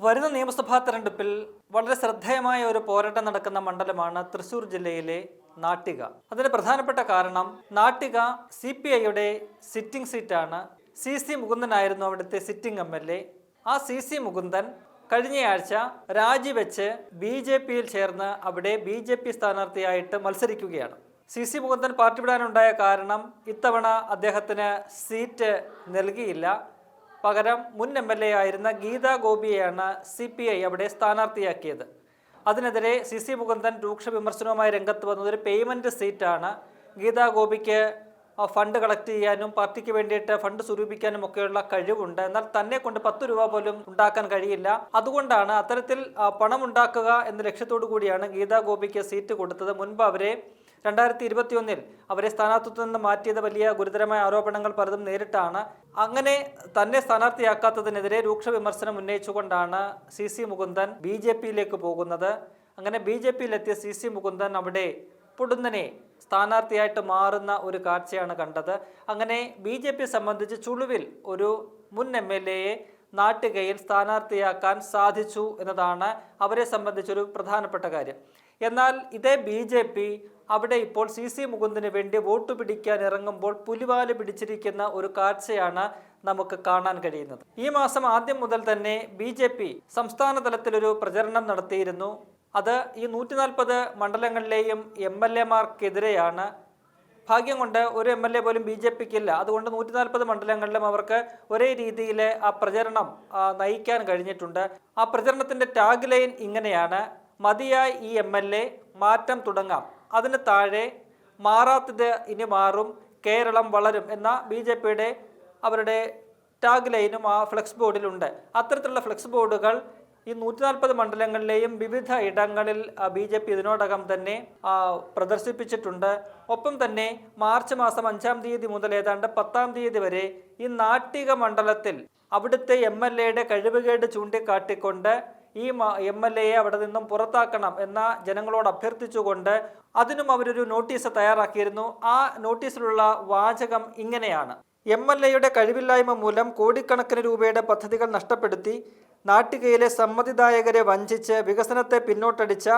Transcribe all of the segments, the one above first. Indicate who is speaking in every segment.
Speaker 1: വരുന്ന നിയമസഭാ തെരഞ്ഞെടുപ്പിൽ വളരെ ശ്രദ്ധേയമായ ഒരു പോരാട്ടം നടക്കുന്ന മണ്ഡലമാണ് തൃശ്ശൂർ ജില്ലയിലെ നാട്ടിക. അതിന് പ്രധാനപ്പെട്ട കാരണം നാട്ടിക CPIയുടെ സിറ്റിംഗ് സീറ്റാണ്. CC മുകുന്ദനായിരുന്നു അവിടുത്തെ സിറ്റിംഗ് MLA. ആ CC മുകുന്ദൻ കഴിഞ്ഞയാഴ്ച രാജിവെച്ച് BJPയിൽ ചേർന്ന് അവിടെ BJP സ്ഥാനാർത്ഥിയായിട്ട് മത്സരിക്കുകയാണ്. CC മുകുന്ദൻ പാർട്ടി വിടാനുണ്ടായ കാരണം ഇത്തവണ അദ്ദേഹത്തിന് സീറ്റ് നൽകിയില്ല. പകരം മുൻ MLA ആയിരുന്ന ഗീതാ ഗോപിയെയാണ് CPI അവിടെ സ്ഥാനാർത്ഥിയാക്കിയത്. അതിനെതിരെ CC മുകുന്ദൻ രൂക്ഷ വിമർശനവുമായി രംഗത്ത് വന്നത് ഒരു പേയ്മെൻറ്റ് സീറ്റാണ്. ഗീതാ ഗോപിക്ക് ഫണ്ട് കളക്ട് ചെയ്യാനും പാർട്ടിക്ക് വേണ്ടിയിട്ട് ഫണ്ട് സ്വരൂപിക്കാനും ഒക്കെയുള്ള കഴിവുണ്ട്. എന്നാൽ തന്നെ കൊണ്ട് 10 രൂപ പോലും ഉണ്ടാക്കാൻ കഴിയില്ല. അതുകൊണ്ടാണ് അത്തരത്തിൽ പണം ഉണ്ടാക്കുക എന്ന ലക്ഷ്യത്തോടു കൂടിയാണ് ഗീതാ ഗോപിക്ക് സീറ്റ് കൊടുത്തത്. മുൻപ് അവരെ 2021 അവരെ സ്ഥാനാർത്ഥിത്വത്തിൽ നിന്ന് മാറ്റിയത് വലിയ ഗുരുതരമായ ആരോപണങ്ങൾ പലതും നേരിട്ടാണ്. അങ്ങനെ തന്നെ സ്ഥാനാർത്ഥിയാക്കാത്തതിനെതിരെ രൂക്ഷ വിമർശനം ഉന്നയിച്ചുകൊണ്ടാണ് CC മുകുന്ദൻ BJPയിലേക്ക് പോകുന്നത്. അങ്ങനെ BJPയിലെത്തിയ CC മുകുന്ദൻ അവിടെ പൊടുന്നനെ സ്ഥാനാർത്ഥിയായിട്ട് മാറുന്ന ഒരു കാഴ്ചയാണ് കണ്ടത്. അങ്ങനെ BJP സംബന്ധിച്ച് ചുളുവിൽ ഒരു മുൻ MLAയെ നാട്ടികയിൽ സ്ഥാനാർത്ഥിയാക്കാൻ സാധിച്ചു എന്നതാണ് അവരെ സംബന്ധിച്ചൊരു പ്രധാനപ്പെട്ട കാര്യം. എന്നാൽ ഇതേ BJP അവിടെ ഇപ്പോൾ CC മുകുന്ദന് വേണ്ടി വോട്ട് പിടിക്കാൻ ഇറങ്ങുമ്പോൾ പുലിവാല് പിടിച്ചിരിക്കുന്ന ഒരു കാഴ്ചയാണ് നമുക്ക് കാണാൻ കഴിയുന്നത്. ഈ മാസം ആദ്യം മുതൽ തന്നെ BJP സംസ്ഥാന തലത്തിലൊരു പ്രചരണം നടത്തിയിരുന്നു. അത് ഈ 140 മണ്ഡലങ്ങളിലെയും MLAമാർക്കെതിരെയാണ്. ഭാഗ്യം കൊണ്ട് ഒരു MLA പോലും BJPക്കില്ല. അതുകൊണ്ട് 140 മണ്ഡലങ്ങളിലും അവർക്ക് ഒരേ രീതിയിൽ ആ പ്രചരണം നയിക്കാൻ കഴിഞ്ഞിട്ടുണ്ട്. ആ പ്രചരണത്തിൻ്റെ ടാഗ് ലൈൻ ഇങ്ങനെയാണ്: മതിയായി ഈ MLA, മാറ്റം തുടങ്ങാം. അതിന് താഴെ മാറാത്തത് ഇനി മാറും, കേരളം വളരും എന്ന BJPയുടെ അവരുടെ ടാഗ് ലൈനും ആ ഫ്ലെക്സ് ബോർഡിലുണ്ട്. അത്തരത്തിലുള്ള ഫ്ലെക്സ് ബോർഡുകൾ ഈ 140 മണ്ഡലങ്ങളിലെയും വിവിധ ഇടങ്ങളിൽ BJP ഇതിനോടകം തന്നെ പ്രദർശിപ്പിച്ചിട്ടുണ്ട്. ഒപ്പം തന്നെ മാർച്ച് മാസം 5-ാം തീയതി മുതൽ ഏതാണ്ട് 10-ാം തീയതി വരെ ഈ നാട്ടിക മണ്ഡലത്തിൽ അവിടുത്തെ MLAയുടെ കഴിവുകേട് ചൂണ്ടിക്കാട്ടിക്കൊണ്ട് ഈ MLAയെ അവിടെ നിന്നും പുറത്താക്കണം എന്ന ജനങ്ങളോട് അഭ്യർത്ഥിച്ചുകൊണ്ട് അതിനും അവരൊരു നോട്ടീസ് തയ്യാറാക്കിയിരുന്നു. ആ നോട്ടീസിലുള്ള വാചകം ഇങ്ങനെയാണ്: MLAയുടെ കഴിവില്ലായ്മ മൂലം കോടിക്കണക്കിന് രൂപയുടെ പദ്ധതികൾ നഷ്ടപ്പെടുത്തി നാട്ടികയിലെ സമ്മതിദായകരെ വഞ്ചിച്ച് വികസനത്തെ പിന്നോട്ടടിച്ച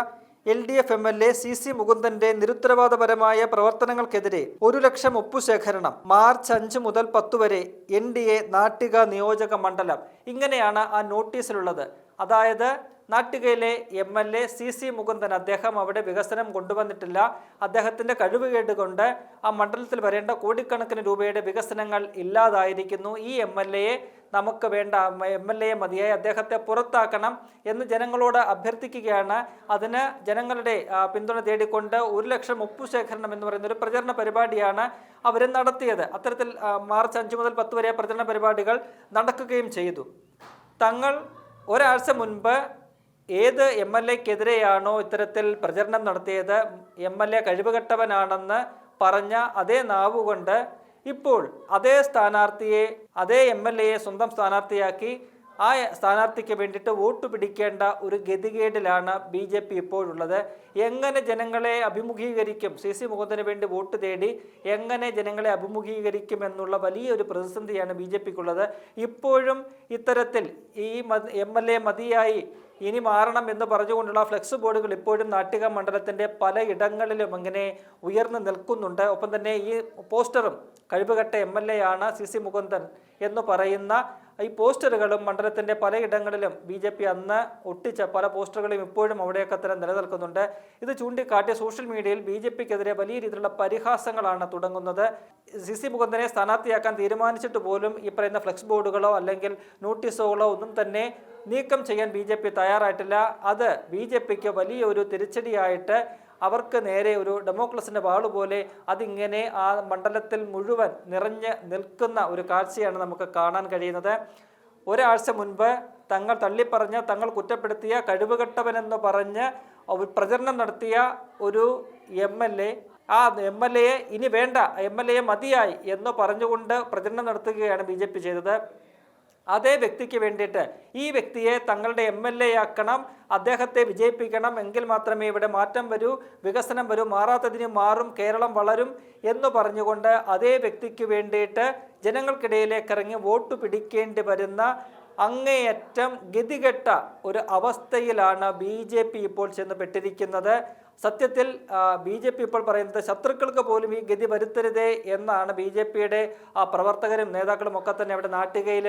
Speaker 1: LDF MLA CC മുകുന്ദന്റെ നിരുത്തരവാദപരമായ പ്രവർത്തനങ്ങൾക്കെതിരെ 1 ലക്ഷം ഒപ്പുശേഖരണം മാർച്ച് 5 മുതൽ 10 വരെ NDA നാട്ടിക നിയോജക മണ്ഡലം. ഇങ്ങനെയാണ് ആ നോട്ടീസിലുള്ളത്. അതായത് നാട്ടികയിലെ MLA CC മുകുന്ദൻ അദ്ദേഹം അവിടെ വികസനം കൊണ്ടുവന്നിട്ടില്ല. അദ്ദേഹത്തിൻ്റെ കഴിവുകേട് കൊണ്ട് ആ മണ്ഡലത്തിൽ വരേണ്ട കോടിക്കണക്കിന് രൂപയുടെ വികസനങ്ങൾ ഇല്ലാതായിരിക്കുന്നു. ഈ MLAയെ നമുക്ക് വേണ്ട MLAയെ മതിയായി, അദ്ദേഹത്തെ പുറത്താക്കണം എന്ന് ജനങ്ങളോട് അഭ്യർത്ഥിക്കുകയാണ്. അതിന് ജനങ്ങളുടെ പിന്തുണ തേടിക്കൊണ്ട് 1 ലക്ഷം ഒപ്പുശേഖരണം എന്ന് പറയുന്ന ഒരു പ്രചരണ പരിപാടിയാണ് അവർ നടത്തിയത്. അത്തരത്തിൽ മാർച്ച് 5 മുതൽ 10 വരെ പ്രചരണ പരിപാടികൾ നടക്കുകയും ചെയ്തു. തങ്ങൾ ഒരാഴ്ച മുൻപ് ഏത് MLAക്കെതിരെയാണോ ഇത്തരത്തിൽ പ്രചരണം നടത്തിയത്, MLA കഴിവുകെട്ടവനാണെന്ന് പറഞ്ഞ അതേ നാവുകൊണ്ട് ഇപ്പോൾ അതേ സ്ഥാനാർത്ഥിയെ, അതേ MLAയെ സ്വന്തം സ്ഥാനാർത്ഥിയാക്കി ആ സ്ഥാനാർത്ഥിക്ക് വേണ്ടിയിട്ട് വോട്ട് പിടിക്കേണ്ട ഒരു ഗതികേടിലാണ് BJP ഇപ്പോഴുള്ളത്. എങ്ങനെ ജനങ്ങളെ അഭിമുഖീകരിക്കും, CC മുകുന്ദന് വേണ്ടി വോട്ട് തേടി എങ്ങനെ ജനങ്ങളെ അഭിമുഖീകരിക്കും എന്നുള്ള വലിയൊരു പ്രതിസന്ധിയാണ് BJPക്കുള്ളത്. ഇപ്പോഴും ഇത്തരത്തിൽ ഈ MLA മതിയായി, ഇനി മാറണം എന്ന് പറഞ്ഞുകൊണ്ടുള്ള ഫ്ലെക്സ് ബോർഡുകൾ ഇപ്പോഴും നാട്ടിക മണ്ഡലത്തിൻ്റെ പല ഇടങ്ങളിലും അങ്ങനെ ഉയർന്നു നിൽക്കുന്നുണ്ട്. ഒപ്പം തന്നെ ഈ പോസ്റ്ററും കഴിവുകെട്ട MLA ആണ് CC മുകുന്ദൻ എന്ന് പറയുന്ന ഈ പോസ്റ്ററുകളും മണ്ഡലത്തിൻ്റെ പലയിടങ്ങളിലും BJP അന്ന് ഒട്ടിച്ച പല പോസ്റ്ററുകളും ഇപ്പോഴും അവിടെയൊക്കെ തന്നെ നിലനിൽക്കുന്നുണ്ട്. ഇത് ചൂണ്ടിക്കാട്ടിയ സോഷ്യൽ മീഡിയയിൽ BJPക്കെതിരെ വലിയ രീതിയിലുള്ള പരിഹാസങ്ങളാണ് തുടങ്ങുന്നത്. CC മുകുന്ദനെ സ്ഥാനാർത്ഥിയാക്കാൻ തീരുമാനിച്ചിട്ട് പോലും ഈ പറയുന്ന ഫ്ലെക്സ് ബോർഡുകളോ അല്ലെങ്കിൽ നോട്ടീസുകളോ ഒന്നും തന്നെ നീക്കം ചെയ്യാൻ BJP തയ്യാറായിട്ടില്ല. അത് BJPക്ക് വലിയൊരു തിരിച്ചടിയായിട്ട് അവർക്ക് നേരെ ഒരു ഡെമോക്രസിൻ്റെ വാളുപോലെ അതിങ്ങനെ ആ മണ്ഡലത്തിൽ മുഴുവൻ നിറഞ്ഞ് നിൽക്കുന്ന ഒരു കാഴ്ചയാണ് നമുക്ക് കാണാൻ കഴിയുന്നത്. ഒരാഴ്ച മുൻപ് തങ്ങൾ തള്ളിപ്പറഞ്ഞ് തങ്ങൾ കുറ്റപ്പെടുത്തിയ കഴിവുകെട്ടവനെന്ന് പറഞ്ഞ് പ്രചരണം നടത്തിയ ഒരു MLA, ആ MLAയെ ഇനി വേണ്ട, MLAയെ മതിയായി എന്ന് പറഞ്ഞുകൊണ്ട് പ്രചരണം നടത്തുകയാണ് BJP ചെയ്തത്. അതേ വ്യക്തിക്ക് വേണ്ടിയിട്ട് ഈ വ്യക്തിയെ തങ്ങളുടെ MLA ആക്കണം, അദ്ദേഹത്തെ വിജയിപ്പിക്കണം, എങ്കിൽ മാത്രമേ ഇവിടെ മാറ്റം വരൂ, വികസനം വരൂ, മാറാത്തതിന് മാറും, കേരളം വളരും എന്ന് പറഞ്ഞുകൊണ്ട് അതേ വ്യക്തിക്ക് വേണ്ടിയിട്ട് ജനങ്ങൾക്കിടയിലേക്ക് ഇറങ്ങി വോട്ട് പിടിക്കേണ്ടി വരുന്ന അങ്ങേയറ്റം ഗതികെട്ട ഒരു അവസ്ഥയിലാണ് BJP ഇപ്പോൾ ചെന്നുപെട്ടിരിക്കുന്നത്. സത്യത്തിൽ BJP ഇപ്പോൾ പറയുന്നത് ശത്രുക്കൾക്ക് പോലും ഈ ഗതി വരുത്തരുതേ എന്നാണ് BJPയുടെ പ്രവർത്തകരും നേതാക്കളും ഒക്കെ തന്നെ അവിടെ നാട്ടികയിൽ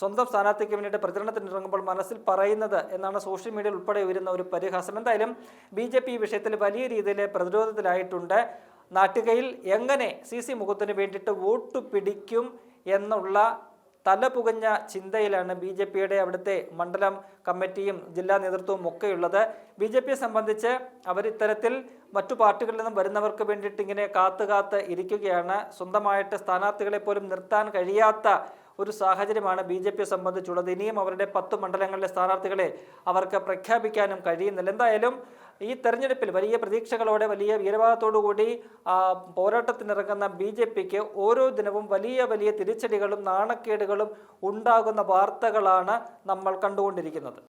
Speaker 1: സ്വന്തം സ്ഥാനാർത്ഥിക്ക് വേണ്ടിയിട്ട് പ്രചരണത്തിന് ഇറങ്ങുമ്പോൾ മനസ്സിൽ പറയുന്നത് എന്നാണ് സോഷ്യൽ മീഡിയയിൽ ഉൾപ്പെടെ വരുന്ന ഒരു പരിഹാസം. എന്തായാലും BJP ഈ വിഷയത്തിൽ വലിയ രീതിയിൽ പ്രതിരോധത്തിലായിട്ടുണ്ട്. നാട്ടികയിൽ എങ്ങനെ CC മുകുന്ദന് വേണ്ടിയിട്ട് വോട്ട് പിടിക്കും എന്നുള്ള തലപുകഞ്ഞ ചിന്തയിലാണ് BJPയുടെ അവിടുത്തെ മണ്ഡലം കമ്മിറ്റിയും ജില്ലാ നേതൃത്വവും ഒക്കെയുള്ളത്. BJPയെ സംബന്ധിച്ച് അവർ ഇത്തരത്തിൽ മറ്റു പാർട്ടികളിൽ നിന്നും വരുന്നവർക്ക് വേണ്ടിയിട്ട് ഇങ്ങനെ കാത്ത് ഇരിക്കുകയാണ്. സ്വന്തമായിട്ട് സ്ഥാനാർത്ഥികളെ പോലും നിർത്താൻ കഴിയാത്ത ഒരു സാഹചര്യമാണ് BJPയെ സംബന്ധിച്ചുള്ളത്. ഇനിയും അവരുടെ 10 മണ്ഡലങ്ങളിലെ സ്ഥാനാർത്ഥികളെ അവർക്ക് പ്രഖ്യാപിക്കാനും കഴിയുന്നില്ല. എന്തായാലും ഈ തെരഞ്ഞെടുപ്പിൽ വലിയ പ്രതീക്ഷകളോടെ വലിയ വീരവാദത്തോടുകൂടി പോരാട്ടത്തിനിറങ്ങുന്ന BJPക്ക് ഓരോ ദിനവും വലിയ തിരിച്ചടികളും നാണക്കേടുകളും ഉണ്ടാകുന്ന വാർത്തകളാണ് നമ്മൾ കണ്ടുകൊണ്ടിരിക്കുന്നത്.